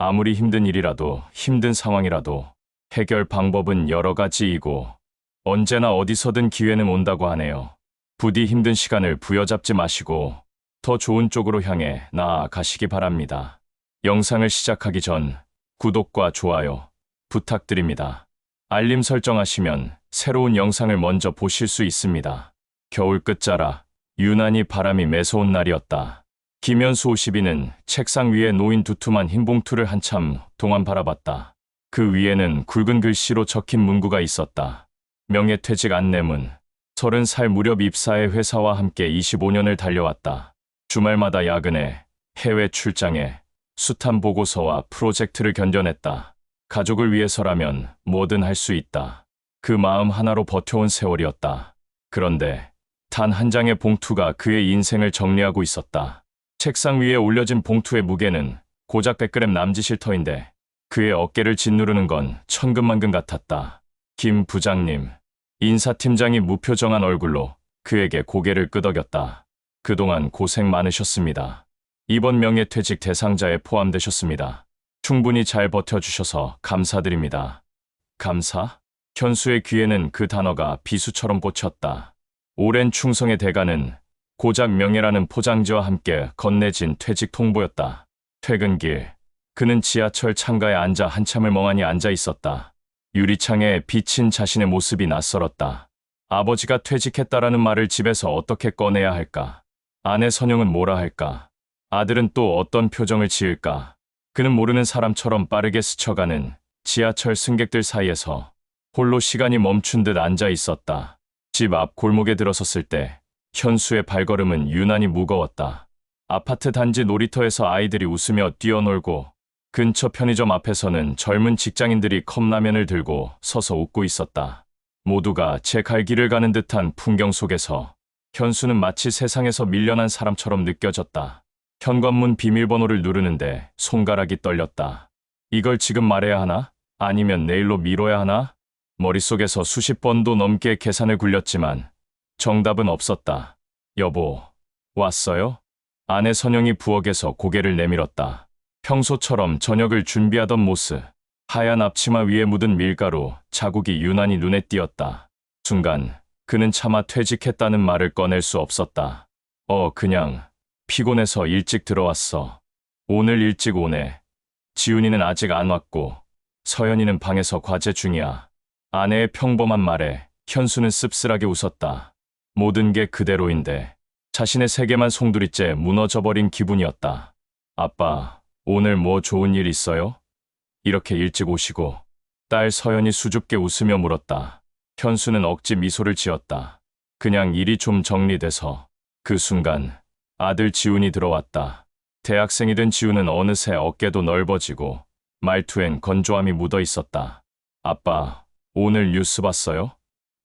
아무리 힘든 일이라도 힘든 상황이라도 해결 방법은 여러 가지이고 언제나 어디서든 기회는 온다고 하네요. 부디 힘든 시간을 부여잡지 마시고 더 좋은 쪽으로 향해 나아가시기 바랍니다. 영상을 시작하기 전 구독과 좋아요 부탁드립니다. 알림 설정하시면 새로운 영상을 먼저 보실 수 있습니다. 겨울 끝자락, 유난히 바람이 매서운 날이었다. 김현수 52는 책상 위에 놓인 두툼한 흰 봉투를 한참 동안 바라봤다. 그 위에는 굵은 글씨로 적힌 문구가 있었다. 명예퇴직 안내문. 30살 무렵 입사해 회사와 함께 25년을 달려왔다. 주말마다 야근해, 해외 출장해, 숱한 보고서와 프로젝트를 견뎌냈다. 가족을 위해서라면 뭐든 할 수 있다. 그 마음 하나로 버텨온 세월이었다. 그런데 단 한 장의 봉투가 그의 인생을 정리하고 있었다. 책상 위에 올려진 봉투의 무게는 고작 100g 남짓일 터인데 그의 어깨를 짓누르는 건 천근만근 같았다. 김 부장님. 인사팀장이 무표정한 얼굴로 그에게 고개를 끄덕였다. 그동안 고생 많으셨습니다. 이번 명예퇴직 대상자에 포함되셨습니다. 충분히 잘 버텨주셔서 감사드립니다. 감사? 현수의 귀에는 그 단어가 비수처럼 꽂혔다. 오랜 충성의 대가는 고작 명예라는 포장지와 함께 건네진 퇴직 통보였다. 퇴근길, 그는 지하철 창가에 앉아 한참을 멍하니 앉아 있었다. 유리창에 비친 자신의 모습이 낯설었다. 아버지가 퇴직했다라는 말을 집에서 어떻게 꺼내야 할까? 아내 선영은 뭐라 할까? 아들은 또 어떤 표정을 지을까? 그는 모르는 사람처럼 빠르게 스쳐가는 지하철 승객들 사이에서 홀로 시간이 멈춘 듯 앉아 있었다. 집 앞 골목에 들어섰을 때 현수의 발걸음은 유난히 무거웠다. 아파트 단지 놀이터에서 아이들이 웃으며 뛰어놀고 근처 편의점 앞에서는 젊은 직장인들이 컵라면을 들고 서서 웃고 있었다. 모두가 제 갈 길을 가는 듯한 풍경 속에서 현수는 마치 세상에서 밀려난 사람처럼 느껴졌다. 현관문 비밀번호를 누르는데 손가락이 떨렸다. 이걸 지금 말해야 하나? 아니면 내일로 미뤄야 하나? 머릿속에서 수십 번도 넘게 계산을 굴렸지만 정답은 없었다. 여보, 왔어요? 아내 선영이 부엌에서 고개를 내밀었다. 평소처럼 저녁을 준비하던 모습, 하얀 앞치마 위에 묻은 밀가루 자국이 유난히 눈에 띄었다. 순간 그는 차마 퇴직했다는 말을 꺼낼 수 없었다. 그냥 피곤해서 일찍 들어왔어. 오늘 일찍 오네. 지훈이는 아직 안 왔고 서연이는 방에서 과제 중이야. 아내의 평범한 말에 현수는 씁쓸하게 웃었다. 모든 게 그대로인데 자신의 세계만 송두리째 무너져버린 기분이었다. 아빠, 오늘 뭐 좋은 일 있어요? 이렇게 일찍 오시고. 딸 서연이 수줍게 웃으며 물었다. 현수는 억지 미소를 지었다. 그냥 일이 좀 정리돼서. 그 순간 아들 지훈이 들어왔다. 대학생이 된 지훈은 어느새 어깨도 넓어지고 말투엔 건조함이 묻어 있었다. 아빠, 오늘 뉴스 봤어요?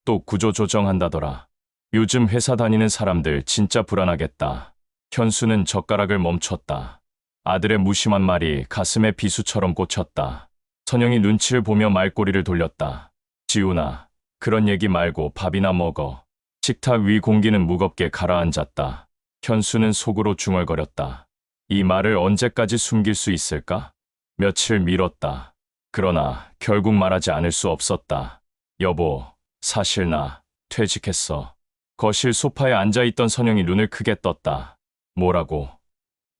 또 구조조정한다더라. 요즘 회사 다니는 사람들 진짜 불안하겠다. 현수는 젓가락을 멈췄다. 아들의 무심한 말이 가슴에 비수처럼 꽂혔다. 선영이 눈치를 보며 말꼬리를 돌렸다. 지훈아, 그런 얘기 말고 밥이나 먹어. 식탁 위 공기는 무겁게 가라앉았다. 현수는 속으로 중얼거렸다. 이 말을 언제까지 숨길 수 있을까? 며칠 미뤘다. 그러나 결국 말하지 않을 수 없었다. 여보, 사실 나 퇴직했어. 거실 소파에 앉아있던 선영이 눈을 크게 떴다. 뭐라고?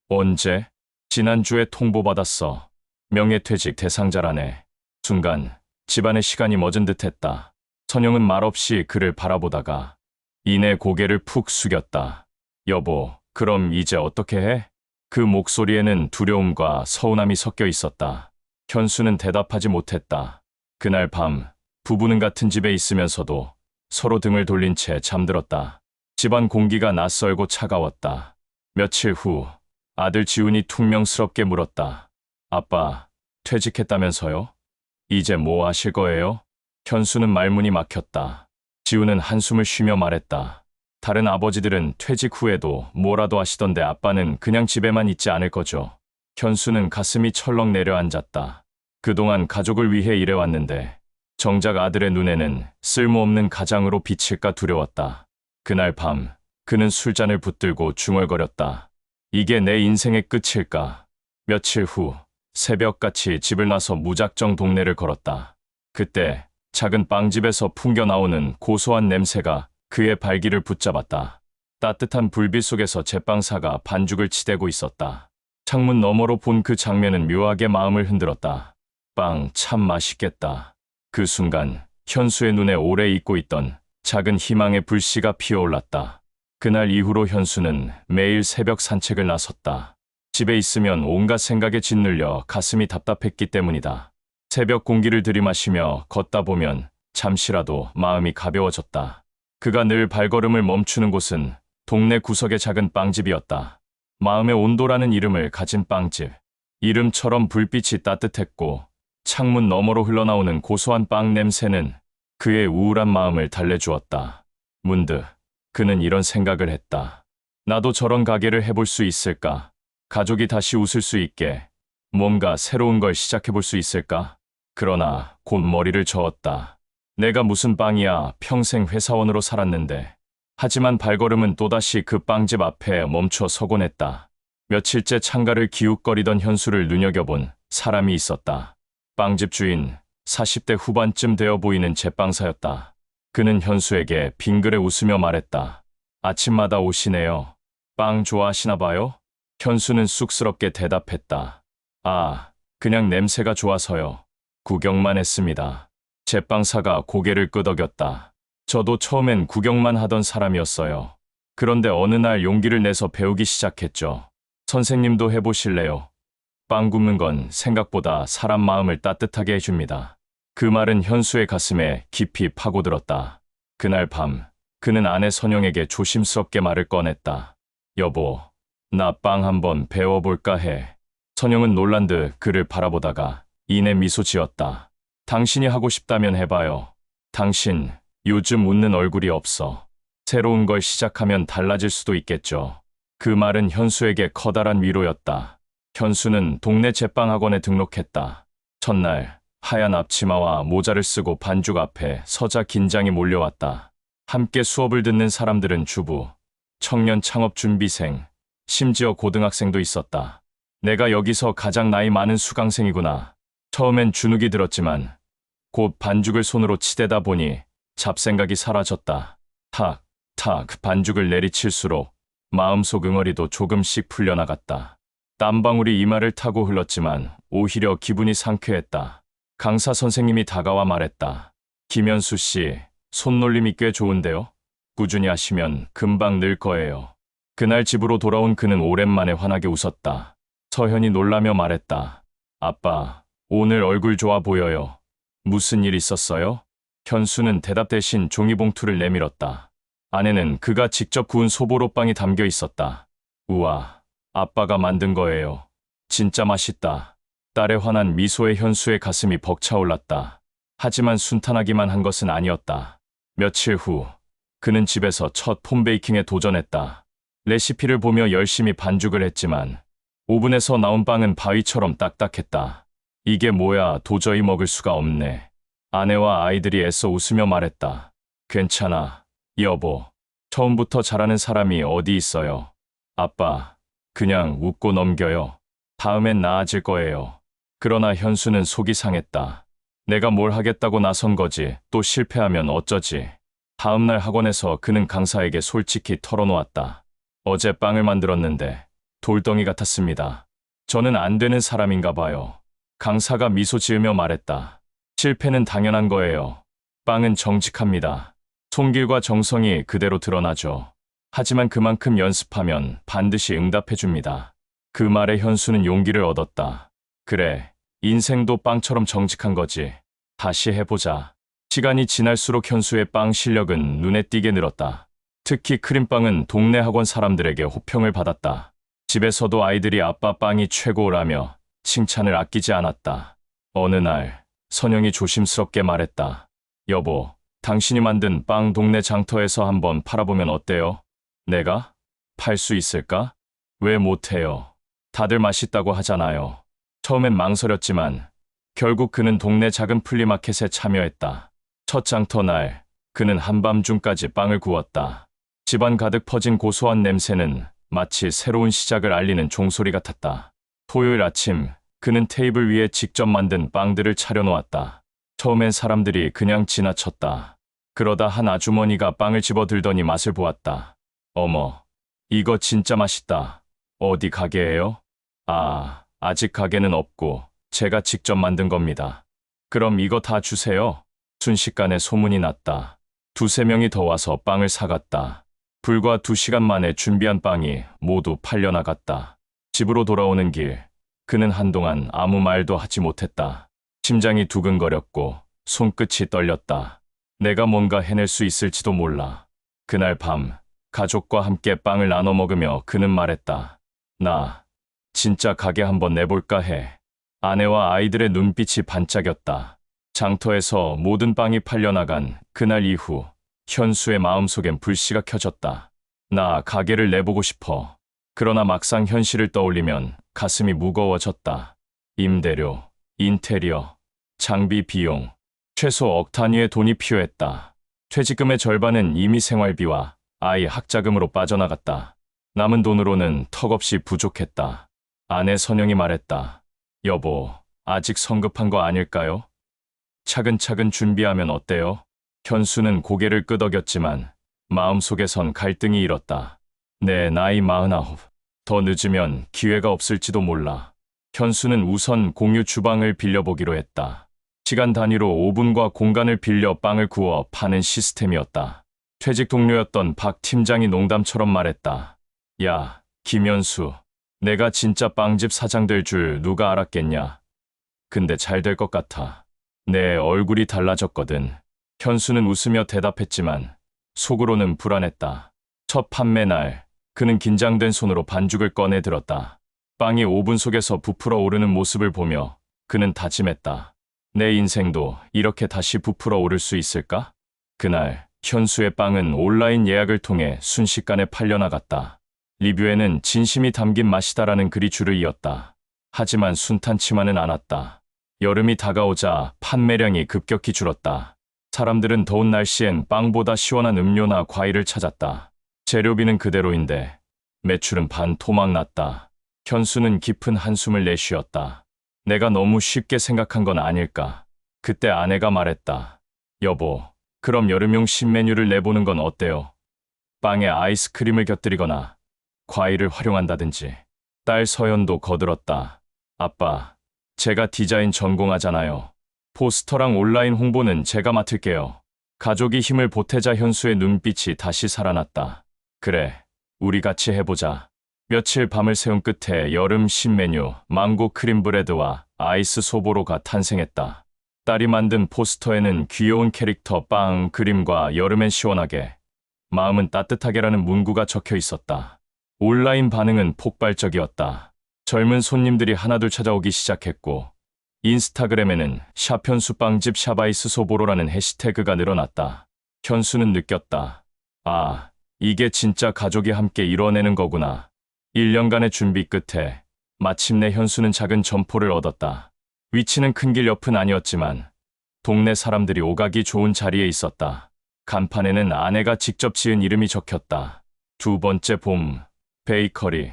언제? 지난주에 통보받았어. 명예퇴직 대상자라네. 순간 집안의 시간이 멎은 듯했다. 선영은 말없이 그를 바라보다가 이내 고개를 푹 숙였다. 여보, 그럼 이제 어떻게 해? 그 목소리에는 두려움과 서운함이 섞여 있었다. 현수는 대답하지 못했다. 그날 밤 부부는 같은 집에 있으면서도 서로 등을 돌린 채 잠들었다. 집안 공기가 낯설고 차가웠다. 며칠 후 아들 지훈이 퉁명스럽게 물었다. 아빠, 퇴직했다면서요? 이제 뭐 하실 거예요? 현수는 말문이 막혔다. 지훈은 한숨을 쉬며 말했다. 다른 아버지들은 퇴직 후에도 뭐라도 하시던데 아빠는 그냥 집에만 있지 않을 거죠. 현수는 가슴이 철렁 내려앉았다. 그동안 가족을 위해 일해왔는데 정작 아들의 눈에는 쓸모없는 가장으로 비칠까 두려웠다. 그날 밤 그는 술잔을 붙들고 중얼거렸다. 이게 내 인생의 끝일까? 며칠 후 새벽같이 집을 나서 무작정 동네를 걸었다. 그때 작은 빵집에서 풍겨 나오는 고소한 냄새가 그의 발길을 붙잡았다. 따뜻한 불빛 속에서 제빵사가 반죽을 치대고 있었다. 창문 너머로 본 그 장면은 묘하게 마음을 흔들었다. 빵 참 맛있겠다. 그 순간 현수의 눈에 오래 잊고 있던 작은 희망의 불씨가 피어올랐다. 그날 이후로 현수는 매일 새벽 산책을 나섰다. 집에 있으면 온갖 생각에 짓눌려 가슴이 답답했기 때문이다. 새벽 공기를 들이마시며 걷다 보면 잠시라도 마음이 가벼워졌다. 그가 늘 발걸음을 멈추는 곳은 동네 구석의 작은 빵집이었다. 마음의 온도라는 이름을 가진 빵집. 이름처럼 불빛이 따뜻했고 창문 너머로 흘러나오는 고소한 빵 냄새는 그의 우울한 마음을 달래주었다. 문득 그는 이런 생각을 했다. 나도 저런 가게를 해볼 수 있을까? 가족이 다시 웃을 수 있게 뭔가 새로운 걸 시작해볼 수 있을까? 그러나 곧 머리를 저었다. 내가 무슨 빵이야, 평생 회사원으로 살았는데. 하지만 발걸음은 또다시 그 빵집 앞에 멈춰 서곤 했다. 며칠째 창가를 기웃거리던 현수를 눈여겨본 사람이 있었다. 빵집 주인, 40대 후반쯤 되어 보이는 제빵사였다. 그는 현수에게 빙그레 웃으며 말했다. 아침마다 오시네요. 빵 좋아하시나 봐요? 현수는 쑥스럽게 대답했다. 아, 그냥 냄새가 좋아서요. 구경만 했습니다. 제빵사가 고개를 끄덕였다. 저도 처음엔 구경만 하던 사람이었어요. 그런데 어느 날 용기를 내서 배우기 시작했죠. 선생님도 해보실래요? 빵 굽는 건 생각보다 사람 마음을 따뜻하게 해줍니다. 그 말은 현수의 가슴에 깊이 파고들었다. 그날 밤, 그는 아내 선영에게 조심스럽게 말을 꺼냈다. 여보, 나 빵 한번 배워볼까 해. 선영은 놀란 듯 그를 바라보다가 이내 미소 지었다. 당신이 하고 싶다면 해봐요. 당신, 요즘 웃는 얼굴이 없어. 새로운 걸 시작하면 달라질 수도 있겠죠. 그 말은 현수에게 커다란 위로였다. 현수는 동네 제빵학원에 등록했다. 첫날, 하얀 앞치마와 모자를 쓰고 반죽 앞에 서자 긴장이 몰려왔다. 함께 수업을 듣는 사람들은 주부, 청년 창업 준비생, 심지어 고등학생도 있었다. 내가 여기서 가장 나이 많은 수강생이구나. 처음엔 주눅이 들었지만 곧 반죽을 손으로 치대다 보니 잡생각이 사라졌다. 탁, 탁 반죽을 내리칠수록 마음속 응어리도 조금씩 풀려나갔다. 땀방울이 이마를 타고 흘렀지만 오히려 기분이 상쾌했다. 강사 선생님이 다가와 말했다. 김현수 씨, 손놀림이 꽤 좋은데요? 꾸준히 하시면 금방 늘 거예요. 그날 집으로 돌아온 그는 오랜만에 환하게 웃었다. 서현이 놀라며 말했다. 아빠, 오늘 얼굴 좋아 보여요. 무슨 일 있었어요? 현수는 대답 대신 종이봉투를 내밀었다. 안에는 그가 직접 구운 소보로빵이 담겨 있었다. 우와, 아빠가 만든 거예요. 진짜 맛있다. 딸의 환한 미소에 현수의 가슴이 벅차올랐다. 하지만 순탄하기만 한 것은 아니었다. 며칠 후, 그는 집에서 첫 폼베이킹에 도전했다. 레시피를 보며 열심히 반죽을 했지만 오븐에서 나온 빵은 바위처럼 딱딱했다. 이게 뭐야, 도저히 먹을 수가 없네. 아내와 아이들이 애써 웃으며 말했다. 괜찮아, 여보. 처음부터 잘하는 사람이 어디 있어요. 아빠, 그냥 웃고 넘겨요. 다음엔 나아질 거예요. 그러나 현수는 속이 상했다. 내가 뭘 하겠다고 나선 거지, 또 실패하면 어쩌지. 다음날 학원에서 그는 강사에게 솔직히 털어놓았다. 어제 빵을 만들었는데 돌덩이 같았습니다. 저는 안 되는 사람인가 봐요. 강사가 미소 지으며 말했다. 실패는 당연한 거예요. 빵은 정직합니다. 손길과 정성이 그대로 드러나죠. 하지만 그만큼 연습하면 반드시 응답해줍니다. 그 말에 현수는 용기를 얻었다. 그래, 인생도 빵처럼 정직한 거지. 다시 해보자. 시간이 지날수록 현수의 빵 실력은 눈에 띄게 늘었다. 특히 크림빵은 동네 학원 사람들에게 호평을 받았다. 집에서도 아이들이 아빠 빵이 최고라며 칭찬을 아끼지 않았다. 어느 날, 선영이 조심스럽게 말했다. 여보, 당신이 만든 빵 동네 장터에서 한번 팔아보면 어때요? 내가? 팔 수 있을까? 왜 못해요? 다들 맛있다고 하잖아요. 처음엔 망설였지만 결국 그는 동네 작은 플리마켓에 참여했다. 첫 장터 날, 그는 한밤중까지 빵을 구웠다. 집안 가득 퍼진 고소한 냄새는 마치 새로운 시작을 알리는 종소리 같았다. 토요일 아침, 그는 테이블 위에 직접 만든 빵들을 차려놓았다. 처음엔 사람들이 그냥 지나쳤다. 그러다 한 아주머니가 빵을 집어들더니 맛을 보았다. 어머, 이거 진짜 맛있다. 어디 가게예요? 아, 아직 가게는 없고 제가 직접 만든 겁니다. 그럼 이거 다 주세요. 순식간에 소문이 났다. 두세 명이 더 와서 빵을 사갔다. 불과 2시간 만에 준비한 빵이 모두 팔려나갔다. 집으로 돌아오는 길, 그는 한동안 아무 말도 하지 못했다. 심장이 두근거렸고 손끝이 떨렸다. 내가 뭔가 해낼 수 있을지도 몰라. 그날 밤, 가족과 함께 빵을 나눠 먹으며 그는 말했다. 나 진짜 가게 한번 내볼까 해. 아내와 아이들의 눈빛이 반짝였다. 장터에서 모든 빵이 팔려나간 그날 이후 현수의 마음속엔 불씨가 켜졌다. 나 가게를 내보고 싶어. 그러나 막상 현실을 떠올리면 가슴이 무거워졌다. 임대료, 인테리어, 장비 비용, 최소 억 단위의 돈이 필요했다. 퇴직금의 절반은 이미 생활비와 아이 학자금으로 빠져나갔다. 남은 돈으로는 턱없이 부족했다. 아내 선영이 말했다. 여보, 아직 성급한 거 아닐까요? 차근차근 준비하면 어때요? 현수는 고개를 끄덕였지만 마음속에선 갈등이 일었다. 내 나이 49. 더 늦으면 기회가 없을지도 몰라. 현수는 우선 공유 주방을 빌려보기로 했다. 시간 단위로 오븐과 공간을 빌려 빵을 구워 파는 시스템이었다. 퇴직 동료였던 박 팀장이 농담처럼 말했다. 야, 김현수, 내가 진짜 빵집 사장 될 줄 누가 알았겠냐. 근데 잘 될 것 같아. 내 얼굴이 달라졌거든. 현수는 웃으며 대답했지만 속으로는 불안했다. 첫 판매 날, 그는 긴장된 손으로 반죽을 꺼내 들었다. 빵이 오븐 속에서 부풀어 오르는 모습을 보며 그는 다짐했다. 내 인생도 이렇게 다시 부풀어 오를 수 있을까? 그날 현수의 빵은 온라인 예약을 통해 순식간에 팔려나갔다. 리뷰에는 진심이 담긴 맛이다라는 글이 줄을 이었다. 하지만 순탄치만은 않았다. 여름이 다가오자 판매량이 급격히 줄었다. 사람들은 더운 날씨엔 빵보다 시원한 음료나 과일을 찾았다. 재료비는 그대로인데 매출은 반토막 났다. 현수는 깊은 한숨을 내쉬었다. 내가 너무 쉽게 생각한 건 아닐까. 그때 아내가 말했다. 여보, 그럼 여름용 신메뉴를 내보는 건 어때요? 빵에 아이스크림을 곁들이거나 과일을 활용한다든지. 딸 서연도 거들었다. 아빠, 제가 디자인 전공하잖아요. 포스터랑 온라인 홍보는 제가 맡을게요. 가족이 힘을 보태자 현수의 눈빛이 다시 살아났다. 그래, 우리 같이 해보자. 며칠 밤을 새운 끝에 여름 신메뉴 망고 크림브레드와 아이스 소보로가 탄생했다. 딸이 만든 포스터에는 귀여운 캐릭터 빵 그림과 여름엔 시원하게, 마음은 따뜻하게라는 문구가 적혀 있었다. 온라인 반응은 폭발적이었다. 젊은 손님들이 하나둘 찾아오기 시작했고 인스타그램에는 샵 현수 빵집 샵아이스 소보로라는 해시태그가 늘어났다. 현수는 느꼈다. 아, 이게 진짜 가족이 함께 이뤄내는 거구나. 1년간의 준비 끝에 마침내 현수는 작은 점포를 얻었다. 위치는 큰 길 옆은 아니었지만 동네 사람들이 오가기 좋은 자리에 있었다. 간판에는 아내가 직접 지은 이름이 적혔다. 두 번째 봄, 베이커리.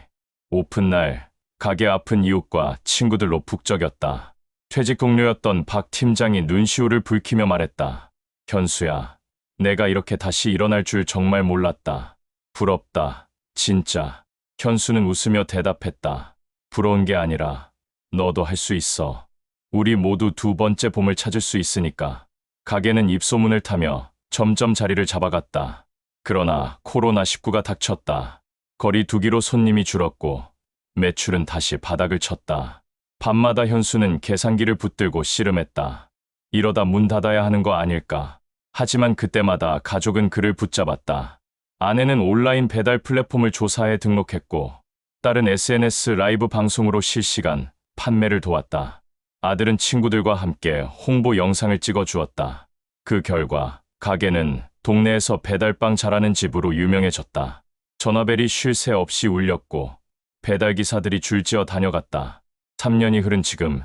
오픈날, 가게 앞은 이웃과 친구들로 북적였다. 퇴직 동료였던 박 팀장이 눈시울을 붉히며 말했다. 현수야, 내가 이렇게 다시 일어날 줄 정말 몰랐다. 부럽다, 진짜. 현수는 웃으며 대답했다. 부러운 게 아니라 너도 할 수 있어. 우리 모두 두 번째 봄을 찾을 수 있으니까. 가게는 입소문을 타며 점점 자리를 잡아갔다. 그러나 코로나19가 닥쳤다. 거리 두기로 손님이 줄었고 매출은 다시 바닥을 쳤다. 밤마다 현수는 계산기를 붙들고 씨름했다. 이러다 문 닫아야 하는 거 아닐까. 하지만 그때마다 가족은 그를 붙잡았다. 아내는 온라인 배달 플랫폼을 조사해 등록했고 딸은 SNS 라이브 방송으로 실시간 판매를 도왔다. 아들은 친구들과 함께 홍보 영상을 찍어주었다. 그 결과 가게는 동네에서 배달빵 잘하는 집으로 유명해졌다. 전화벨이 쉴 새 없이 울렸고 배달기사들이 줄지어 다녀갔다. 3년이 흐른 지금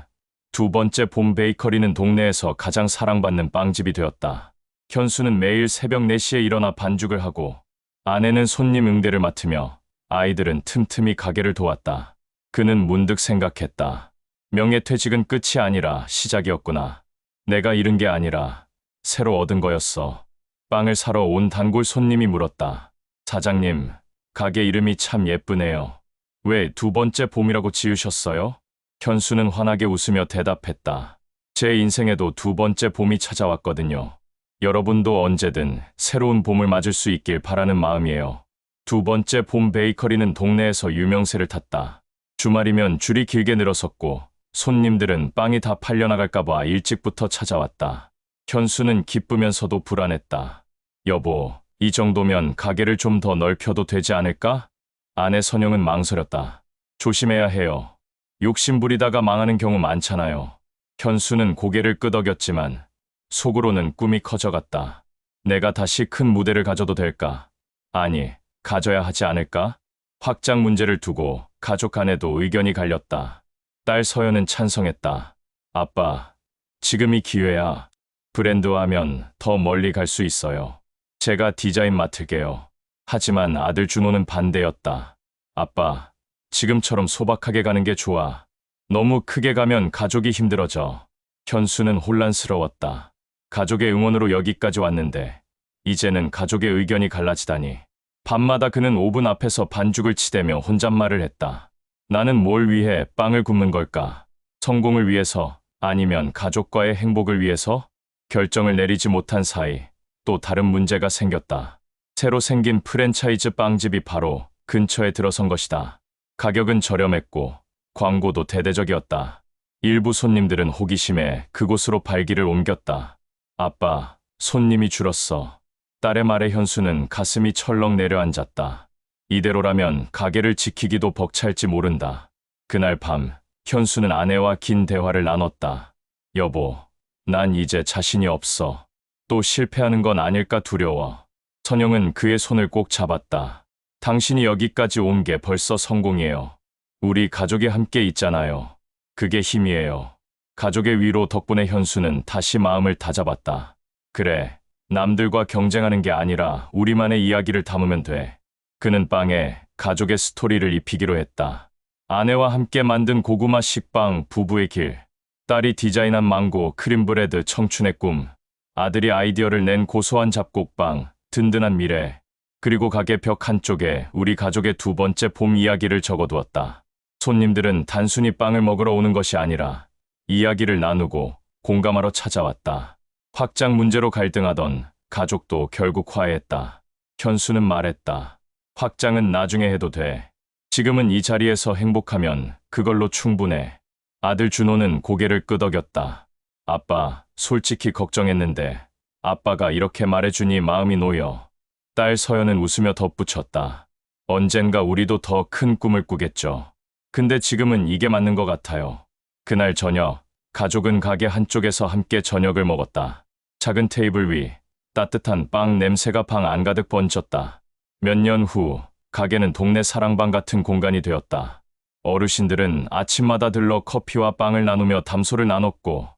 두 번째 봄 베이커리는 동네에서 가장 사랑받는 빵집이 되었다. 현수는 매일 새벽 4시에 일어나 반죽을 하고 아내는 손님 응대를 맡으며 아이들은 틈틈이 가게를 도왔다. 그는 문득 생각했다. 명예퇴직은 끝이 아니라 시작이었구나. 내가 잃은 게 아니라 새로 얻은 거였어. 빵을 사러 온 단골 손님이 물었다. 사장님, 가게 이름이 참 예쁘네요. 왜 두 번째 봄이라고 지으셨어요? 현수는 환하게 웃으며 대답했다. 제 인생에도 두 번째 봄이 찾아왔거든요. 여러분도 언제든 새로운 봄을 맞을 수 있길 바라는 마음이에요. 두 번째 봄 베이커리는 동네에서 유명세를 탔다. 주말이면 줄이 길게 늘어섰고 손님들은 빵이 다 팔려나갈까봐 일찍부터 찾아왔다. 현수는 기쁘면서도 불안했다. 여보, 이 정도면 가게를 좀 더 넓혀도 되지 않을까? 아내 선영은 망설였다. 조심해야 해요. 욕심 부리다가 망하는 경우 많잖아요. 현수는 고개를 끄덕였지만 속으로는 꿈이 커져갔다. 내가 다시 큰 무대를 가져도 될까? 아니, 가져야 하지 않을까? 확장 문제를 두고 가족 간에도 의견이 갈렸다. 딸 서연은 찬성했다. 아빠, 지금이 기회야. 브랜드화하면 더 멀리 갈 수 있어요. 제가 디자인 맡을게요. 하지만 아들 준호는 반대였다. 아빠, 지금처럼 소박하게 가는 게 좋아. 너무 크게 가면 가족이 힘들어져. 현수는 혼란스러웠다. 가족의 응원으로 여기까지 왔는데 이제는 가족의 의견이 갈라지다니. 밤마다 그는 오븐 앞에서 반죽을 치대며 혼잣말을 했다. 나는 뭘 위해 빵을 굽는 걸까? 성공을 위해서 아니면 가족과의 행복을 위해서? 결정을 내리지 못한 사이 또 다른 문제가 생겼다. 새로 생긴 프랜차이즈 빵집이 바로 근처에 들어선 것이다. 가격은 저렴했고 광고도 대대적이었다. 일부 손님들은 호기심에 그곳으로 발길을 옮겼다. 아빠, 손님이 줄었어. 딸의 말에 현수는 가슴이 철렁 내려앉았다. 이대로라면 가게를 지키기도 벅찰지 모른다. 그날 밤, 현수는 아내와 긴 대화를 나눴다. 여보, 난 이제 자신이 없어. 또 실패하는 건 아닐까 두려워. 선영은 그의 손을 꼭 잡았다. 당신이 여기까지 온 게 벌써 성공이에요. 우리 가족이 함께 있잖아요. 그게 힘이에요. 가족의 위로 덕분에 현수는 다시 마음을 다잡았다. 그래, 남들과 경쟁하는 게 아니라 우리만의 이야기를 담으면 돼. 그는 빵에 가족의 스토리를 입히기로 했다. 아내와 함께 만든 고구마 식빵 부부의 길. 딸이 디자인한 망고 크림브레드 청춘의 꿈. 아들이 아이디어를 낸 고소한 잡곡빵 든든한 미래. 그리고 가게 벽 한쪽에 우리 가족의 두 번째 봄 이야기를 적어두었다. 손님들은 단순히 빵을 먹으러 오는 것이 아니라 이야기를 나누고 공감하러 찾아왔다. 확장 문제로 갈등하던 가족도 결국 화해했다. 현수는 말했다. 확장은 나중에 해도 돼. 지금은 이 자리에서 행복하면 그걸로 충분해. 아들 준호는 고개를 끄덕였다. 아빠, 솔직히 걱정했는데 아빠가 이렇게 말해주니 마음이 놓여. 딸 서연은 웃으며 덧붙였다. 언젠가 우리도 더 큰 꿈을 꾸겠죠. 근데 지금은 이게 맞는 것 같아요. 그날 저녁, 가족은 가게 한쪽에서 함께 저녁을 먹었다. 작은 테이블 위, 따뜻한 빵 냄새가 방 안가득 번졌다. 몇 년 후, 가게는 동네 사랑방 같은 공간이 되었다. 어르신들은 아침마다 들러 커피와 빵을 나누며 담소를 나눴고,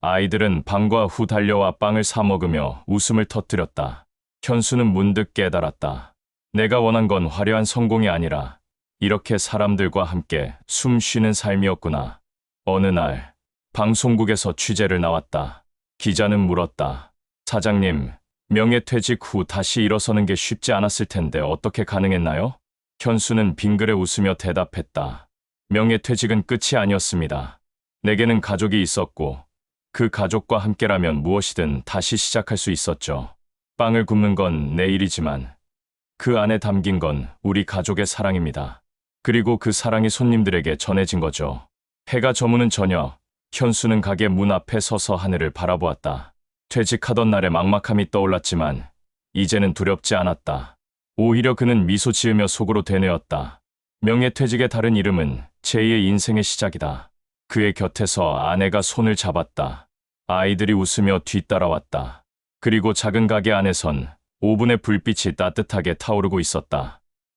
아이들은 방과 후 달려와 빵을 사 먹으며 웃음을 터뜨렸다. 현수는 문득 깨달았다. 내가 원한 건 화려한 성공이 아니라 이렇게 사람들과 함께 숨 쉬는 삶이었구나. 어느 날, 방송국에서 취재를 나왔다. 기자는 물었다. 사장님, 명예퇴직 후 다시 일어서는 게 쉽지 않았을 텐데 어떻게 가능했나요? 현수는 빙그레 웃으며 대답했다. 명예퇴직은 끝이 아니었습니다. 내게는 가족이 있었고 그 가족과 함께라면 무엇이든 다시 시작할 수 있었죠. 빵을 굽는 건 내 일이지만 그 안에 담긴 건 우리 가족의 사랑입니다. 그리고 그 사랑이 손님들에게 전해진 거죠. 해가 저무는 저녁, 현수는 가게 문 앞에 서서 하늘을 바라보았다. 퇴직하던 날의 막막함이 떠올랐지만 이제는 두렵지 않았다. 오히려 그는 미소 지으며 속으로 되뇌었다. 명예퇴직의 다른 이름은 제2의 인생의 시작이다. 그의 곁에서 아내가 손을 잡았다. 아이들이 웃으며 뒤따라왔다. 그리고 작은 가게 안에선 오븐의 불빛이 따뜻하게 타오르고 있었다.